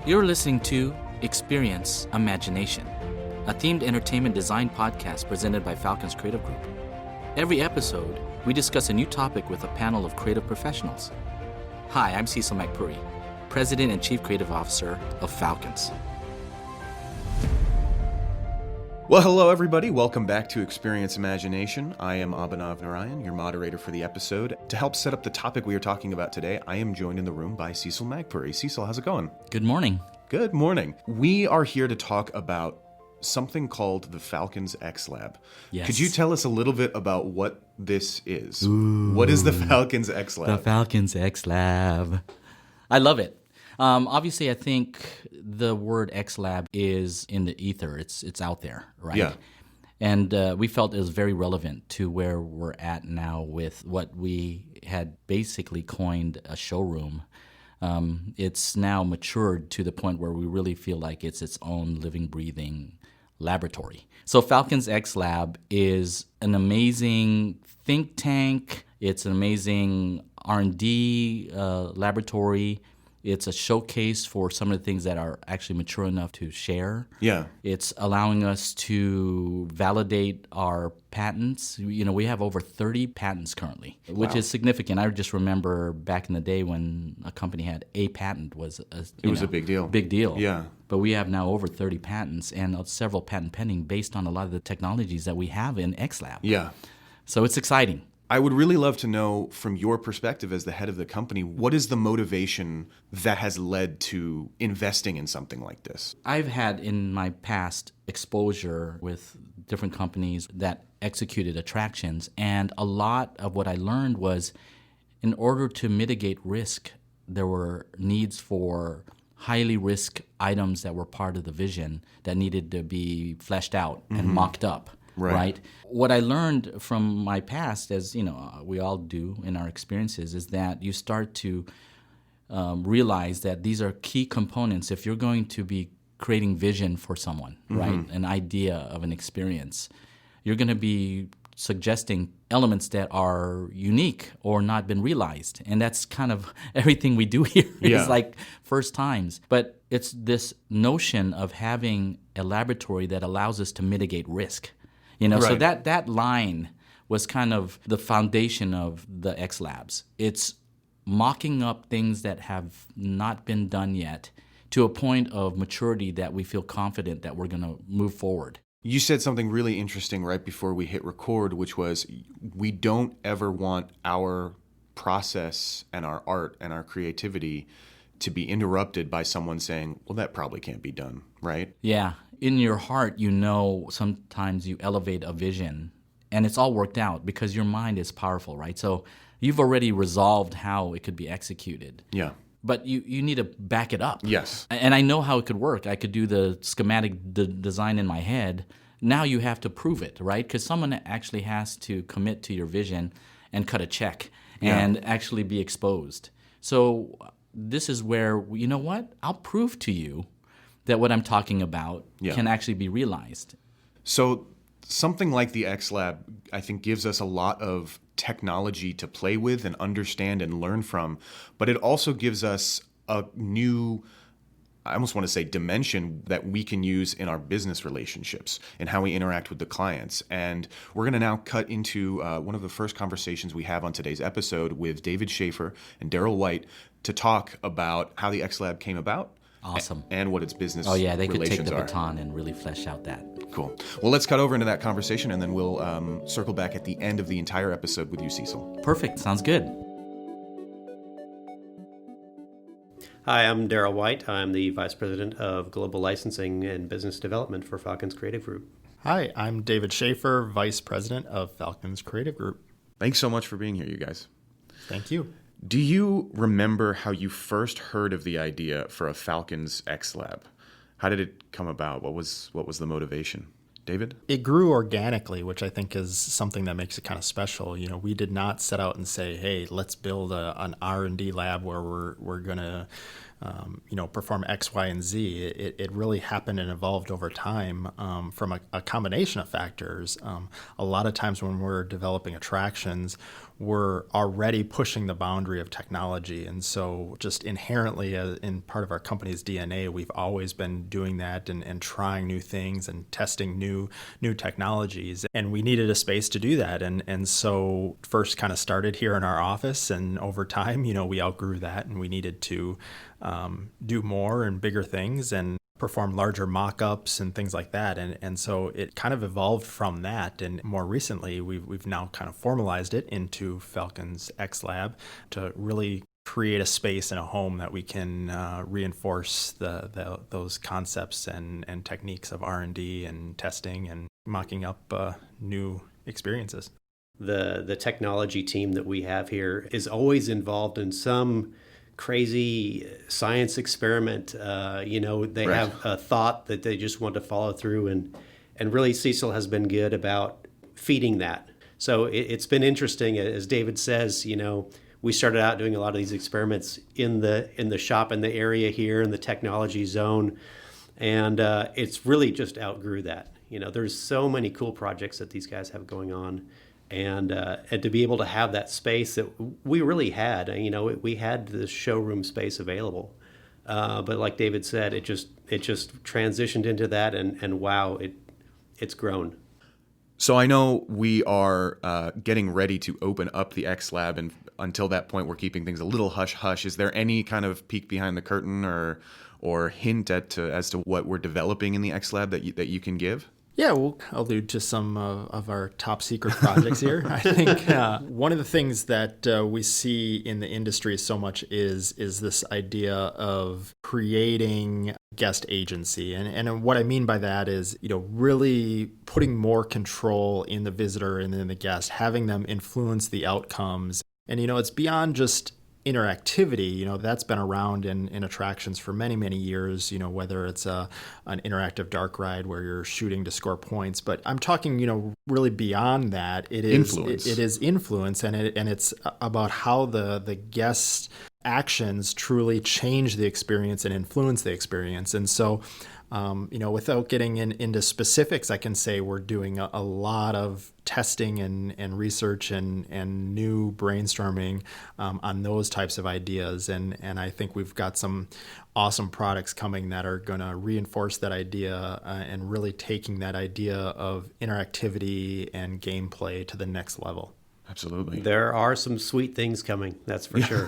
You're listening to Experience Imagination, a themed entertainment design podcast presented by Falcon's Creative Group. Every episode, we discuss a new topic with a panel of creative professionals. Hi, I'm Cecil McPurry, President and Chief Creative Officer of Falcons. Well, hello, everybody. Welcome back to Experience Imagination. I am Abhinav Narayan, your moderator for the episode. To help set up the topic we are talking about today, I am joined in the room by Cecil McPurry. Cecil, how's it going? Good morning. Good morning. We are here to talk about something called the Falcons X Lab. Yes. Could you tell us a little bit about what this is? Ooh, what is the Falcons X Lab? The Falcons X Lab. I love it. Obviously, I think the word X Lab is in the ether. It's out there, right? Yeah. And we felt it was very relevant to where we're at now with what we had basically coined a showroom. It's now matured to the point where we really feel like it's its own living, breathing laboratory. So Falcons X Lab is an amazing think tank. It's an amazing R&D laboratory. It's a showcase for some of the things that are actually mature enough to share. Yeah. It's allowing us to validate our patents. You know, we have over 30 patents currently, which is significant. I just remember back in the day when a company had a patent was a big deal. Big deal. Yeah. But we have now over 30 patents and several patent pending based on a lot of the technologies that we have in XLab. Yeah. So it's exciting. I would really love to know, from your perspective as the head of the company, what is the motivation that has led to investing in something like this? I've had in my past exposure with different companies that executed attractions, and a lot of what I learned was in order to mitigate risk, there were needs for highly risk items that were part of the vision that needed to be fleshed out and mocked up. Right. What I learned from my past, as you know, we all do in our experiences, is that you start to realize that these are key components if you're going to be creating vision for someone, right? An idea of an experience. You're going to be suggesting elements that are unique or not been realized. And that's kind of everything we do here. It's like first times. But it's this notion of having a laboratory that allows us to mitigate risk. You know, so that line was kind of the foundation of the X Labs. It's mocking up things that have not been done yet to a point of maturity that we feel confident that we're going to move forward. You said something really interesting right before we hit record, which was we don't ever want our process and our art and our creativity to be interrupted by someone saying, well, that probably can't be done, right? Yeah. In your heart, you know, sometimes you elevate a vision and it's all worked out because your mind is powerful, right? So you've already resolved how it could be executed. Yeah. But you need to back it up. Yes. And I know how it could work. I could do the schematic design in my head. Now you have to prove it, right? Because someone actually has to commit to your vision and cut a check and actually be exposed. So this is where, you know what? I'll prove to you that what I'm talking about can actually be realized. So something like the X Lab, I think, gives us a lot of technology to play with and understand and learn from, but it also gives us a new, I almost want to say, dimension that we can use in our business relationships and how we interact with the clients. And we're going to now cut into one of the first conversations we have on today's episode with David Schaefer and Daryl White to talk about how the X Lab came about. Awesome. And what its business relations are. Oh, yeah, they could take the are. baton and really flesh out that. Cool. Well, let's cut over into that conversation, and then we'll circle back at the end of the entire episode with you, Cecil. Perfect. Sounds good. Hi, I'm Daryl White. I'm the Vice President of Global Licensing and Business Development for Falcon's Creative Group. Hi, I'm David Schaefer, Vice President of Falcon's Creative Group. Thanks so much for being here, you guys. Thank you. Do you remember how you first heard of the idea for a Falcons X Lab? How did it come about? What was the motivation? David? It grew organically, which I think is something that makes it kind of special. You know, we did not set out and say, hey, let's build an R&D lab where we're going to perform X, Y, and Z. It really happened and evolved over time from a combination of factors. A lot of times when we're developing attractions, we're already pushing the boundary of technology. And so just inherently in part of our company's DNA, we've always been doing that and trying new things and testing new technologies. And we needed a space to do that. And so first kind of started here in our office, and over time, we outgrew that and we needed to do more and bigger things and perform larger mock-ups and things like that. And so it kind of evolved from that. And more recently, we've now kind of formalized it into Falcon's X Lab to really create a space and a home that we can reinforce those concepts and techniques of R&D and testing and mocking up new experiences. The technology team that we have here is always involved in some crazy science experiment. They have a thought that they just want to follow through, and really Cecil has been good about feeding that. So it's been interesting, as David says. We started out doing a lot of these experiments in the shop in the area here in the technology zone, and it's really just outgrew that. There's so many cool projects that these guys have going on. And to be able to have that space that we really had, we had the showroom space available, but like David said, it just transitioned into that, and wow, it's grown. So I know we are getting ready to open up the X Lab, and until that point, we're keeping things a little hush hush. Is there any kind of peek behind the curtain or hint as to what we're developing in the X Lab that you can give? Yeah, we'll allude to some of our top secret projects here. I think one of the things that we see in the industry so much is this idea of creating guest agency. And what I mean by that is, really putting more control in the visitor and in the guest, having them influence the outcomes. And, it's beyond just interactivity. That's been around in attractions for many, many years, whether it's an interactive dark ride where you're shooting to score points. But I'm talking, really beyond that. It is influence. It is influence, and it's about how the guest actions truly change the experience and influence the experience. And so, without getting into specifics, I can say we're doing a lot of testing and research and new brainstorming on those types of ideas. And I think we've got some awesome products coming that are going to reinforce that idea and really taking that idea of interactivity and gameplay to the next level. Absolutely. There are some sweet things coming, that's for sure.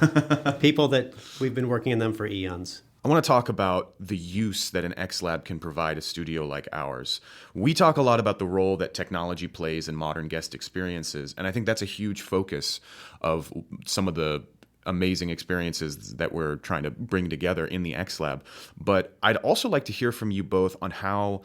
People that we've been working on them for eons. I want to talk about the use that an X Lab can provide a studio like ours. We talk a lot about the role that technology plays in modern guest experiences, and I think that's a huge focus of some of the amazing experiences that we're trying to bring together in the X Lab. But I'd also like to hear from you both on how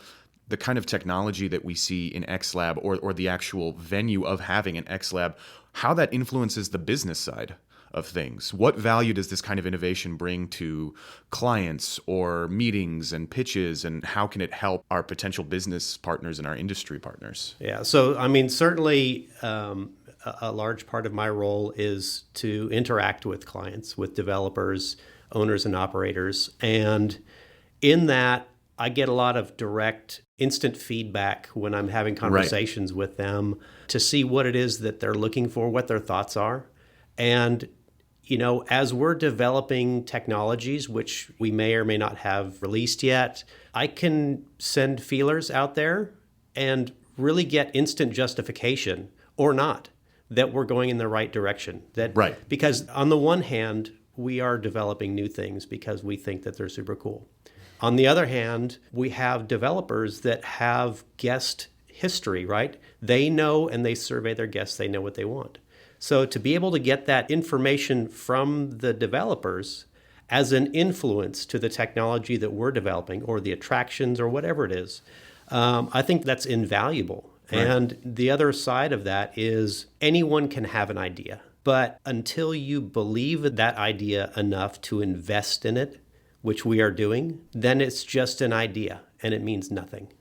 the kind of technology that we see in X Lab or the actual venue of having an X Lab, how that influences the business side of things. What value does this kind of innovation bring to clients or meetings and pitches, and how can it help our potential business partners and our industry partners? Yeah, so certainly a large part of my role is to interact with clients, with developers, owners, and operators. And in that, I get a lot of direct, instant feedback when I'm having conversations with them to see what it is that they're looking for, what their thoughts are. And as we're developing technologies, which we may or may not have released yet, I can send feelers out there and really get instant justification or not that we're going in the right direction. Because on the one hand, we are developing new things because we think that they're super cool. On the other hand, we have developers that have guest history, right? They know, and they survey their guests, they know what they want. So to be able to get that information from the developers as an influence to the technology that we're developing or the attractions or whatever it is, I think that's invaluable. Right. And the other side of that is anyone can have an idea. But until you believe that idea enough to invest in it, which we are doing, then it's just an idea and it means nothing.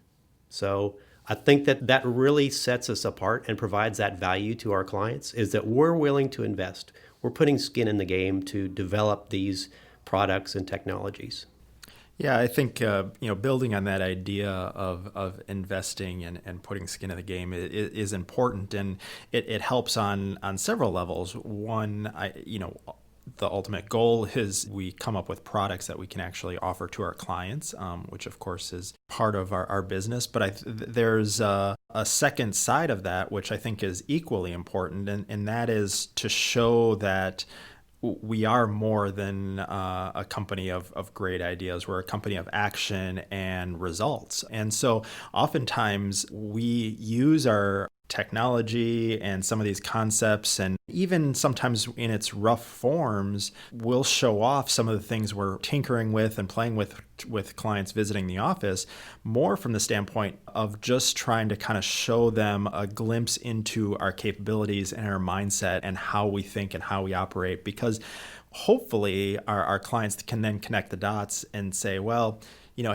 So I think that really sets us apart and provides that value to our clients, is that we're willing to invest. We're putting skin in the game to develop these products and technologies. Yeah, I think building on that idea of investing and putting skin in the game is important, and it helps on several levels. One, the ultimate goal is we come up with products that we can actually offer to our clients, which of course is part of our business. But there's a second side of that, which I think is equally important, and that is to show that we are more than a company of great ideas. We're a company of action and results. And so oftentimes we use our technology and some of these concepts, and even sometimes in its rough forms, we'll show off some of the things we're tinkering with and playing with clients visiting the office, more from the standpoint of just trying to kind of show them a glimpse into our capabilities and our mindset and how we think and how we operate, because hopefully our clients can then connect the dots and say, well,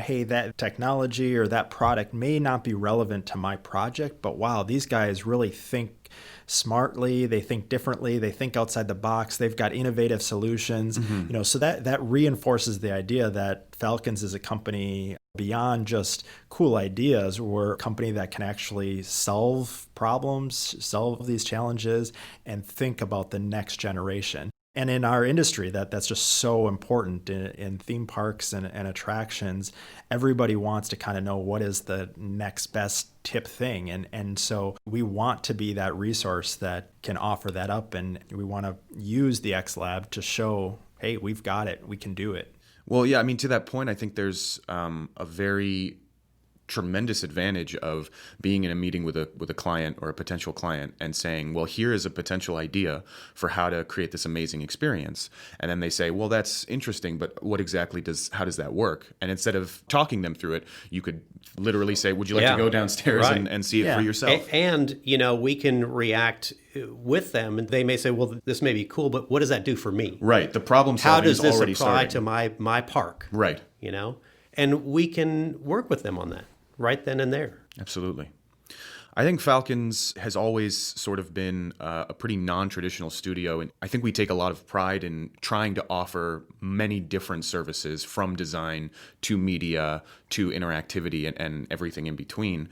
hey, that technology or that product may not be relevant to my project, but wow, these guys really think smartly, they think differently, they think outside the box, they've got innovative solutions. So that reinforces the idea that Falcons is a company beyond just cool ideas. We're a company that can actually solve problems, solve these challenges, and think about the next generation. And in our industry, that's just so important in theme parks and attractions. Everybody wants to kind of know what is the next best tip thing. And so we want to be that resource that can offer that up. And we want to use the X Lab to show, hey, we've got it. We can do it. Well, yeah, I mean, to that point, I think there's a very tremendous advantage of being in a meeting with a client or a potential client and saying, well, here is a potential idea for how to create this amazing experience. And then they say, well, that's interesting, but how does that work? And instead of talking them through it, you could literally say, would you like to go downstairs and see it for yourself? And we can react with them, and they may say, well, this may be cool, but what does that do for me? Right. The problem solving is already starting. How does this apply to my park? Right. And we can work with them on that right then and there. Absolutely. I think Falcons has always sort of been a pretty non-traditional studio, and I think we take a lot of pride in trying to offer many different services, from design to media to interactivity and everything in between.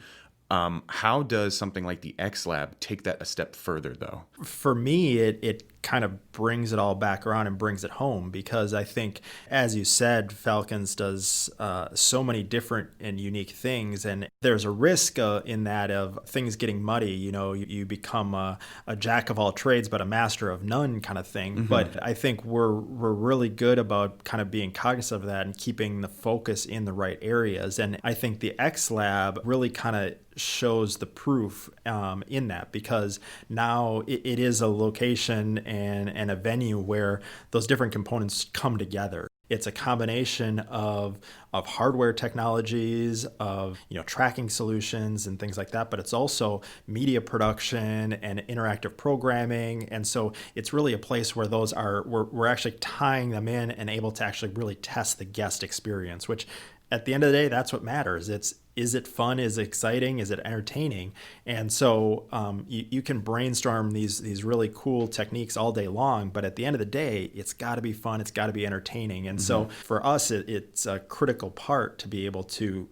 How does something like the X Lab take that a step further, though? For me, it kind of brings it all back around and brings it home, because I think, as you said, Falcons does so many different and unique things, and there's a risk in that of things getting muddy. You become a jack of all trades but a master of none kind of thing. Mm-hmm. But I think we're really good about kind of being cognizant of that and keeping the focus in the right areas. And I think the X Lab really kind of shows the proof in that, because now it is a location and a venue where those different components come together. It's a combination of hardware technologies, of tracking solutions and things like that, but it's also media production and interactive programming. And so it's really a place where we're actually tying them in and able to actually really test the guest experience, which at the end of the day, that's what matters. Is it fun? Is it exciting? Is it entertaining? And so you can brainstorm these really cool techniques all day long, but at the end of the day, it's got to be fun. It's got to be entertaining. And so for us, it's a critical part to be able to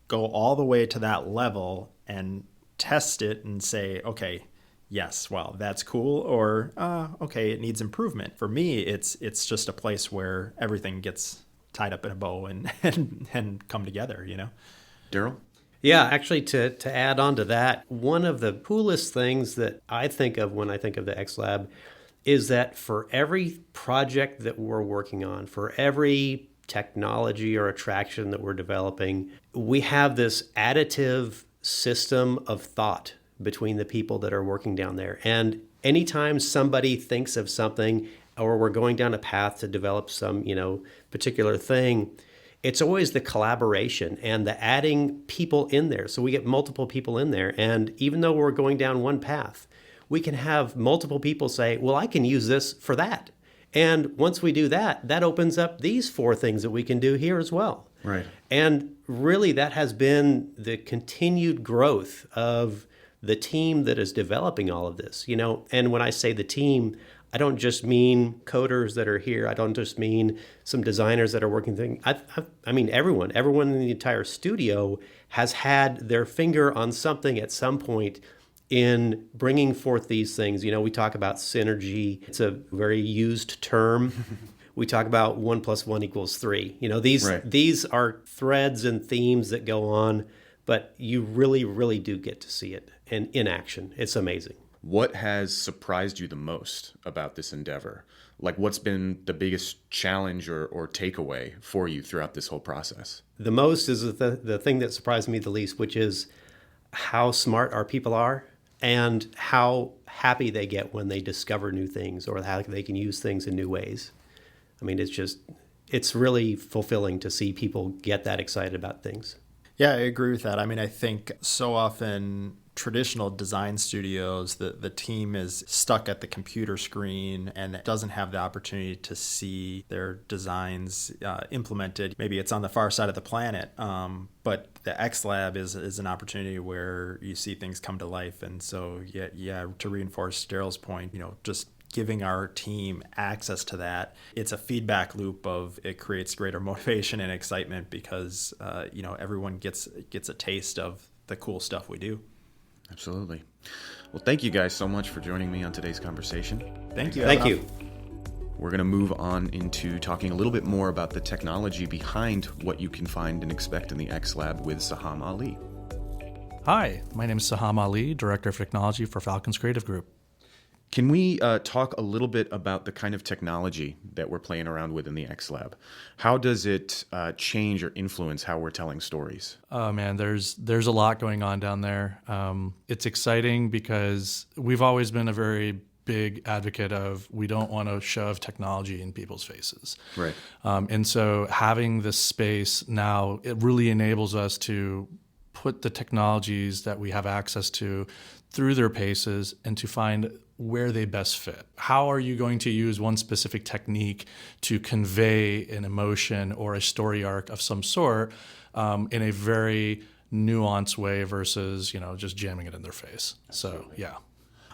go all the way to that level and test it and say, okay, yes, well, that's cool, or okay, it needs improvement. For me, it's just a place where everything gets tied up in a bow and come together, Daryl? Yeah, actually, to add on to that, one of the coolest things that I think of when I think of the X Lab is that for every project that we're working on, for every technology or attraction that we're developing, we have this additive system of thought between the people that are working down there. And anytime somebody thinks of something, or we're going down a path to develop some, particular thing, it's always the collaboration and the adding people in there. So we get multiple people in there. And even though we're going down one path, we can have multiple people say, well, I can use this for that. And once we do that, that opens up these 4 things that we can do here as well. Right. And really, that has been the continued growth of the team that is developing all of this. And when I say the team, I don't just mean coders that are here. I don't just mean some designers that are working things. I mean everyone in the entire studio has had their finger on something at some point in bringing forth these things. We talk about synergy. It's a very used term. We talk about 1 + 1 = 3. These are threads and themes that go on, but you really, really do get to see it in action. It's amazing. What has surprised you the most about this endeavor? Like, what's been the biggest challenge or takeaway for you throughout this whole process? The most is the thing that surprised me the least, which is how smart our people are and how happy they get when they discover new things or how they can use things in new ways. I mean, it's really fulfilling to see people get that excited about things. Yeah, I agree with that. I mean, I think so often traditional design studios, the team is stuck at the computer screen and doesn't have the opportunity to see their designs implemented. Maybe it's on the far side of the planet, but the X Lab is an opportunity where you see things come to life. And so, yeah, to reinforce Daryl's point, just giving our team access to that, it's a feedback loop of it creates greater motivation and excitement because everyone gets a taste of the cool stuff we do. Absolutely. Well, thank you guys so much for joining me on today's conversation. Thank you. Thank you. We're going to move on into talking a little bit more about the technology behind what you can find and expect in the X Lab with Saham Ali. Hi, my name is Saham Ali, Director of Technology for Falcon's Creative Group. Can we talk a little bit about the kind of technology that we're playing around with in the X Lab? How does it change or influence how we're telling stories? Oh man, there's a lot going on down there. It's exciting because we've always been a very big advocate of we don't want to shove technology in people's faces. Right. And so having this space now, it really enables us to put the technologies that we have access to through their paces and to find where they best fit. How are you going to use one specific technique to convey an emotion or a story arc of some sort in a very nuanced way versus, just jamming it in their face. Absolutely. So, yeah.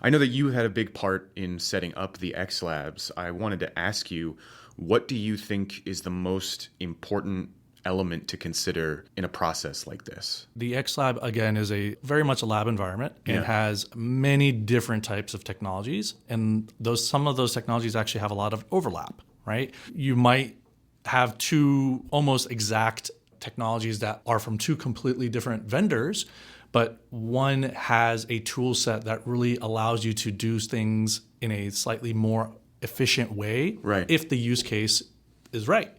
I know that you had a big part in setting up the X Labs. I wanted to ask you, what do you think is the most important element to consider in a process like this? The X Lab, again, is very much a lab environment and has many different types of technologies. And some of those technologies actually have a lot of overlap, right? You might have two almost exact technologies that are from two completely different vendors, but one has a tool set that really allows you to do things in a slightly more efficient way, right, if the use case is right.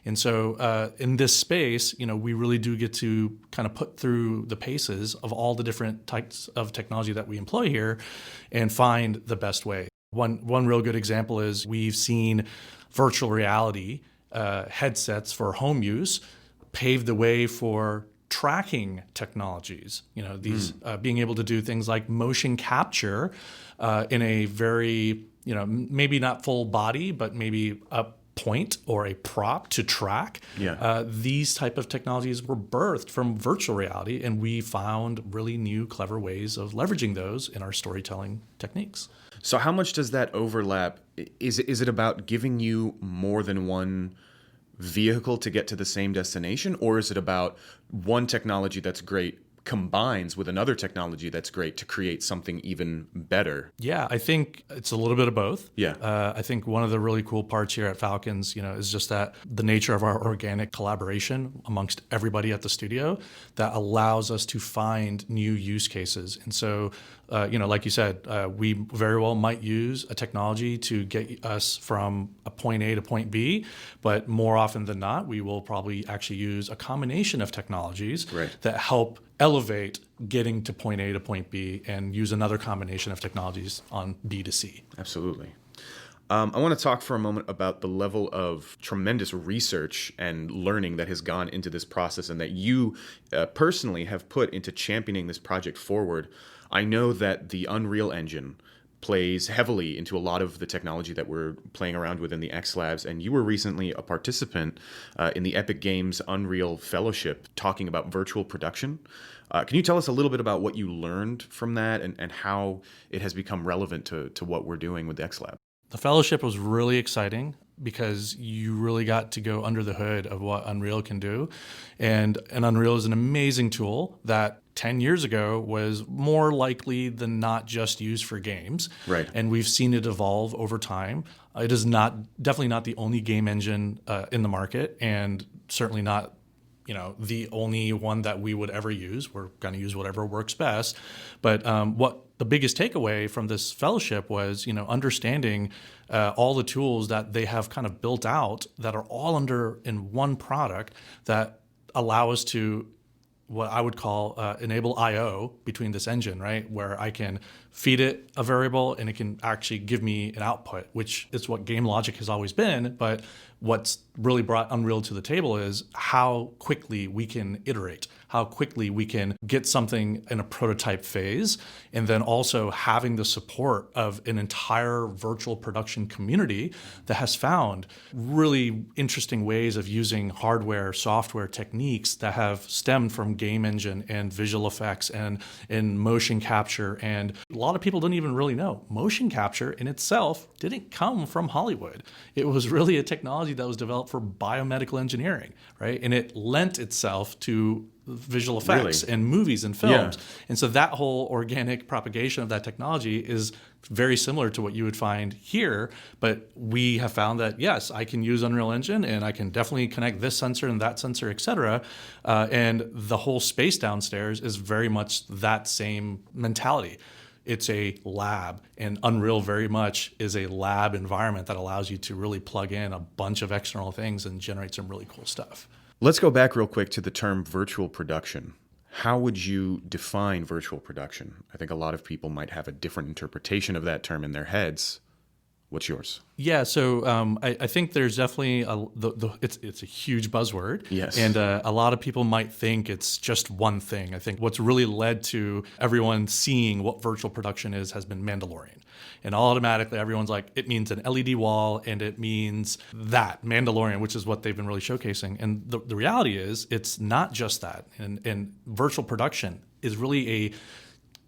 And so in this space, we really do get to kind of put through the paces of all the different types of technology that we employ here and find the best way. One real good example is we've seen virtual reality headsets for home use pave the way for tracking technologies. These being able to do things like motion capture in a very, maybe not full body, but maybe a point or a prop to track. These type of technologies were birthed from virtual reality, and we found really new, clever ways of leveraging those in our storytelling techniques. So how much does that overlap? Is it about giving you more than one vehicle to get to the same destination, or is it about one technology that's great combines with another technology that's great to create something even better? Yeah, I think it's a little bit of both. Yeah. I think one of the really cool parts here at Falcons, is just that the nature of our organic collaboration amongst everybody at the studio that allows us to find new use cases. And so, like you said, we very well might use a technology to get us from a point A to point B, but more often than not, we will probably actually use a combination of technologies that help elevate getting to point A to point B and use another combination of technologies on B to C. Absolutely. I want to talk for a moment about the level of tremendous research and learning that has gone into this process and that you personally have put into championing this project forward. I know that the Unreal Engine plays heavily into a lot of the technology that we're playing around with in the X Labs, and you were recently a participant in the Epic Games Unreal Fellowship talking about virtual production. Can you tell us a little bit about what you learned from that and how it has become relevant to what we're doing with the X Lab? The fellowship was really exciting because you really got to go under the hood of what Unreal can do. And Unreal is an amazing tool that 10 years ago was more likely than not just used for games. Right. And we've seen it evolve over time. It is definitely not the only game engine in the market, and certainly not the only one that we would ever use. We're going to use whatever works best. But what the biggest takeaway from this fellowship was, understanding all the tools that they have kind of built out that are all in one product that allow us to what I would call enable I/O between this engine, right? Where I can feed it a variable and it can actually give me an output, which is what game logic has always been. But what's really brought Unreal to the table is how quickly we can iterate, how quickly we can get something in a prototype phase, and then also having the support of an entire virtual production community that has found really interesting ways of using hardware, software techniques that have stemmed from game engine and visual effects and motion capture. And a lot of people don't even really know motion capture in itself didn't come from Hollywood. It was really a technology that was developed for biomedical engineering, right? And it lent itself to visual effects and movies and films. Yeah. And so that whole organic propagation of that technology is very similar to what you would find here. But we have found that, yes, I can use Unreal Engine and I can definitely connect this sensor and that sensor, et cetera. And the whole space downstairs is very much that same mentality. It's a lab, and Unreal very much is a lab environment that allows you to really plug in a bunch of external things and generate some really cool stuff. Let's go back real quick to the term virtual production. How would you define virtual production? I think a lot of people might have a different interpretation of that term in their heads. What's yours? Yeah, so I think there's definitely it's a huge buzzword. Yes. And a lot of people might think it's just one thing. I think what's really led to everyone seeing what virtual production has been Mandalorian. And automatically everyone's like, it means an LED wall and it means that, Mandalorian, which is what they've been really showcasing. And the reality is it's not just that. And virtual production is really a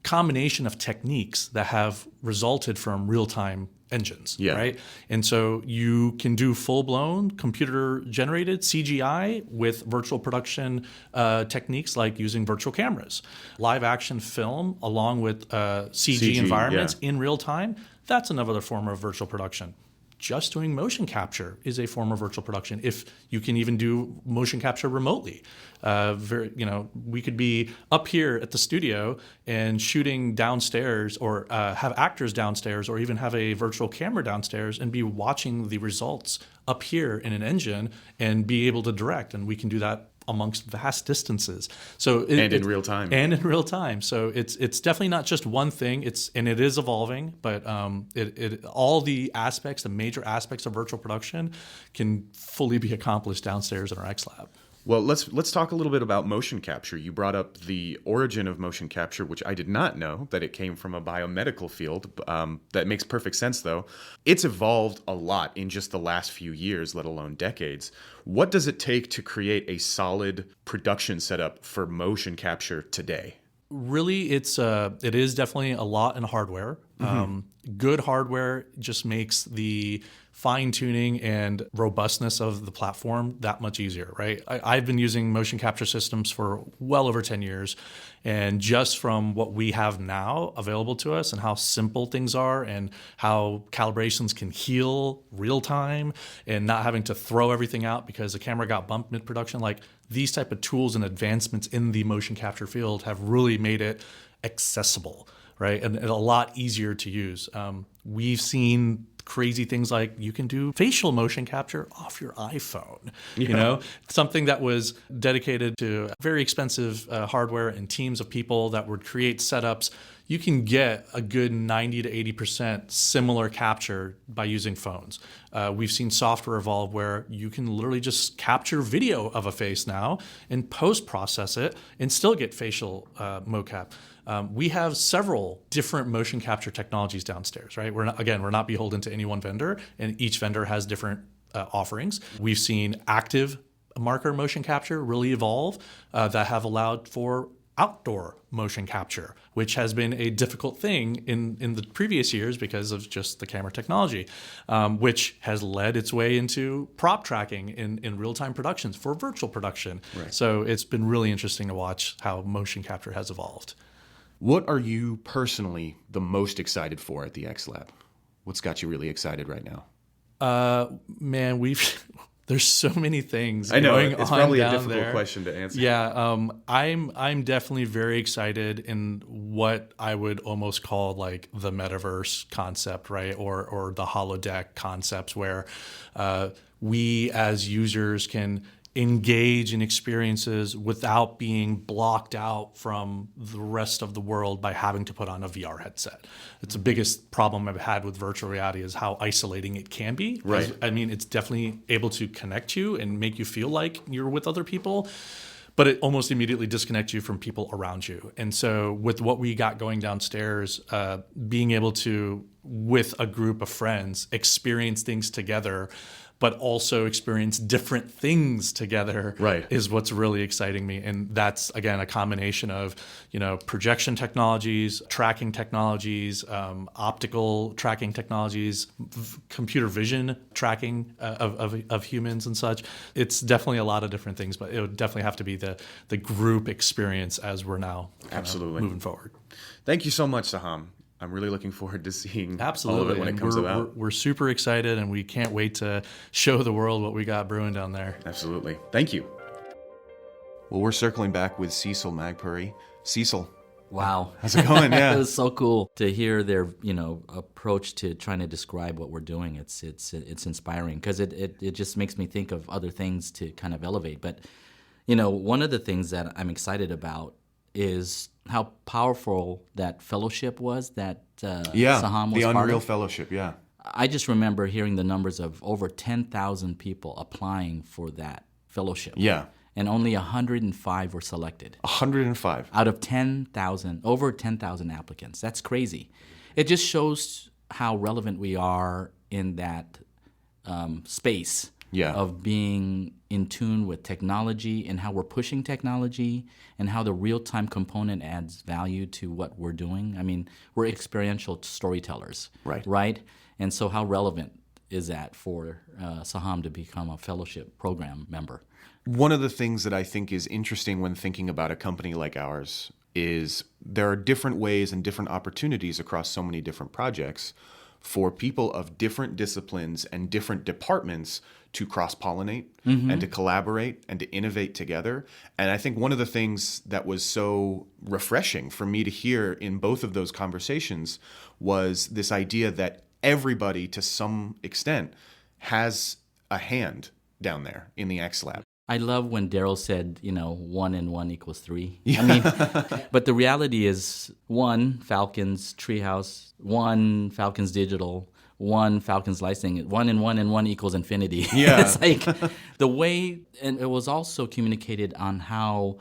combination of techniques that have resulted from real-time engines, right? And so you can do full-blown computer-generated CGI with virtual production techniques like using virtual cameras. Live-action film along with CG environments in real time, that's another form of virtual production. Just doing motion capture is a form of virtual production. If you can even do motion capture remotely, we could be up here at the studio and shooting downstairs, or have actors downstairs, or even have a virtual camera downstairs and be watching the results up here in an engine and be able to direct. And we can do that amongst vast distances. So in real time. And in real time. So it's definitely not just one thing. It is evolving, but all the major aspects of virtual production can fully be accomplished downstairs in our X Lab. Well, let's talk a little bit about motion capture. You brought up the origin of motion capture, which I did not know that it came from a biomedical field. That makes perfect sense, though. It's evolved a lot in just the last few years, let alone decades. What does it take to create a solid production setup for motion capture today? Really, it is definitely a lot in hardware. Good hardware just makes the fine-tuning and robustness of the platform that much easier, right? I've been using motion capture systems for well over 10 years, and just from what we have now available to us and how simple things are and how calibrations can heal real time and not having to throw everything out because the camera got bumped mid-production, like these type of tools and advancements in the motion capture field have really made it accessible, right? And a lot easier to use. We've seen crazy things like you can do facial motion capture off your iPhone, something that was dedicated to very expensive hardware and teams of people that would create setups. You can get a good 90 to 80% similar capture by using phones. We've seen software evolve where you can literally just capture video of a face now and post-process it and still get facial mocap. We have several different motion capture technologies downstairs, right? We're not beholden to any one vendor, and each vendor has different offerings. We've seen active marker motion capture really evolve that have allowed for outdoor motion capture, which has been a difficult thing in the previous years because of just the camera technology, which has led its way into prop tracking in real-time productions for virtual production. Right. So it's been really interesting to watch how motion capture has evolved. What are you personally the most excited for at the X Lab? What's got you really excited right now? Man, there's so many things I know going it's on probably a down difficult there. question to answer. Yeah, I'm definitely very excited in what I would almost call like the metaverse concept, right, or the holodeck concepts, where we as users can engage in experiences without being blocked out from the rest of the world by having to put on a VR headset. It's the biggest problem I've had with virtual reality is how isolating it can be. Right. I mean, it's definitely able to connect you and make you feel like you're with other people, but it almost immediately disconnects you from people around you. And so with what we got going downstairs, being able to, with a group of friends, experience things together, but also experience different things together, right, is what's really exciting me. And that's, again, a combination of, projection technologies, tracking technologies, optical tracking technologies, computer vision tracking of humans and such. It's definitely a lot of different things, but it would definitely have to be the group experience as we're now absolutely moving forward. Thank you so much, Saham. I'm really looking forward to seeing Absolutely. all of it when it comes about. We're super excited, and we can't wait to show the world what we got brewing down there. Absolutely. Thank you. Well, we're circling back with Cecil Magpuri. Cecil. Wow. How's it going? Yeah. It was so cool to hear their, approach to trying to describe what we're doing. It's inspiring because it just makes me think of other things to kind of elevate. But, one of the things that I'm excited about is how powerful that fellowship was that Saham was the part Unreal of. Fellowship, yeah. I just remember hearing the numbers of over 10,000 people applying for that fellowship. Yeah. And only 105 were selected. 105. Out of 10,000, over 10,000 applicants. That's crazy. It just shows how relevant we are in that space of being in tune with technology and how we're pushing technology and how the real-time component adds value to what we're doing. I mean, we're experiential storytellers, right? And so how relevant is that for Saham to become a fellowship program member? One of the things that I think is interesting when thinking about a company like ours is there are different ways and different opportunities across so many different projects for people of different disciplines and different departments to cross-pollinate and to collaborate and to innovate together. And I think one of the things that was so refreshing for me to hear in both of those conversations was this idea that everybody, to some extent, has a hand down there in the X Lab. I love when Daryl said, 1 and 1 equals 3. Yeah. I mean, but the reality is 1, Falcon's Treehouse, 1, Falcon's Digital, 1, Falcon's Licensing, 1 and 1 and 1 equals infinity. Yeah. It's like the way, and it was also communicated on how,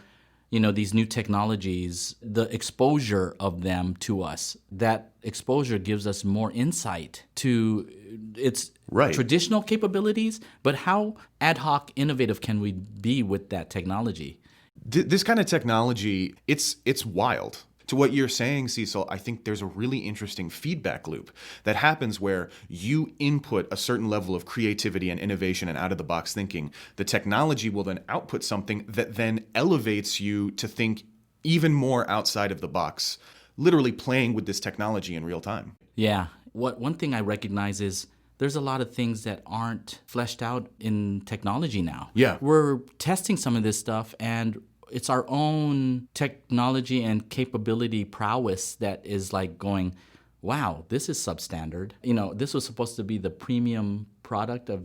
these new technologies, the exposure of them to us, that exposure gives us more insight to its traditional capabilities, but how ad hoc innovative can we be with that technology? This kind of technology, it's wild. To what you're saying, Cecil, I think there's a really interesting feedback loop that happens where you input a certain level of creativity and innovation and out-of-the-box thinking. The technology will then output something that then elevates you to think even more outside of the box, literally playing with this technology in real time. Yeah. One thing I recognize is there's a lot of things that aren't fleshed out in technology now. Yeah. We're testing some of this stuff, and it's our own technology and capability prowess that is like going, wow, this is substandard. This was supposed to be the premium product of,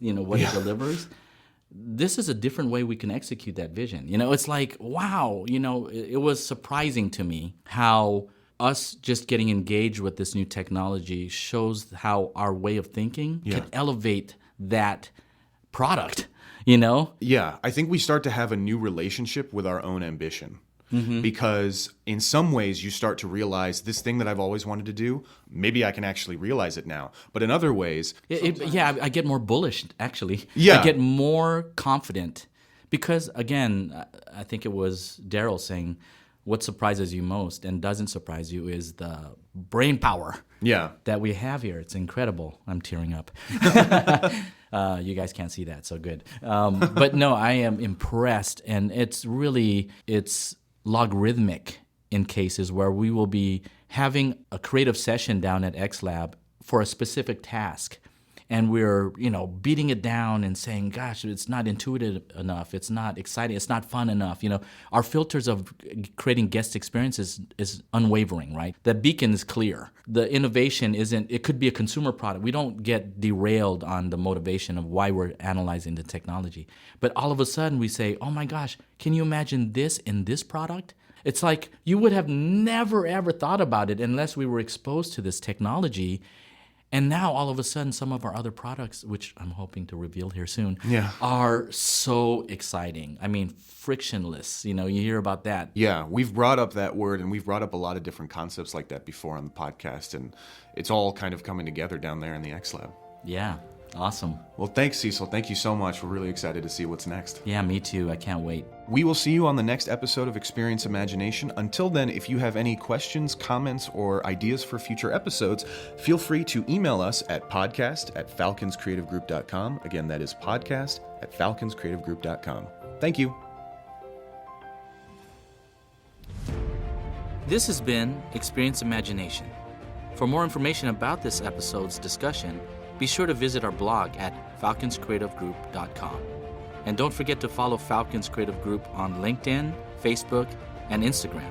what it delivers. This is a different way we can execute that vision. It's like, wow, it was surprising to me how us just getting engaged with this new technology shows how our way of thinking can elevate that product. Yeah, I think we start to have a new relationship with our own ambition. Because in some ways you start to realize this thing that I've always wanted to do, maybe I can actually realize it now. But in other ways... I get more bullish, actually. Yeah. I get more confident because, again, I think it was Daryl saying, what surprises you most and doesn't surprise you is the brain power that we have here. It's incredible. I'm tearing up. You guys can't see that, so good. But no, I am impressed, and it's logarithmic in cases where we will be having a creative session down at XLab for a specific task. And we're, beating it down and saying, gosh, it's not intuitive enough. It's not exciting. It's not fun enough. Our filters of creating guest experiences is unwavering, right? The beacon is clear. The innovation it could be a consumer product. We don't get derailed on the motivation of why we're analyzing the technology. But all of a sudden we say, oh my gosh, can you imagine this in this product? It's like you would have never, ever thought about it unless we were exposed to this technology. And now, all of a sudden, some of our other products, which I'm hoping to reveal here soon, are so exciting. I mean, frictionless. You hear about that. Yeah, we've brought up that word, and we've brought up a lot of different concepts like that before on the podcast, and it's all kind of coming together down there in the XLab. Yeah, awesome. Well, thanks, Cecil. Thank you so much. We're really excited to see what's next. Yeah, me too. I can't wait. We will see you on the next episode of Experience Imagination. Until then, if you have any questions, comments, or ideas for future episodes, feel free to email us at podcast@falconscreativegroup.com. Again, that is podcast@falconscreativegroup.com. Thank you. This has been Experience Imagination. For more information about this episode's discussion, be sure to visit our blog at falconscreativegroup.com. And don't forget to follow Falcons Creative Group on LinkedIn, Facebook, and Instagram.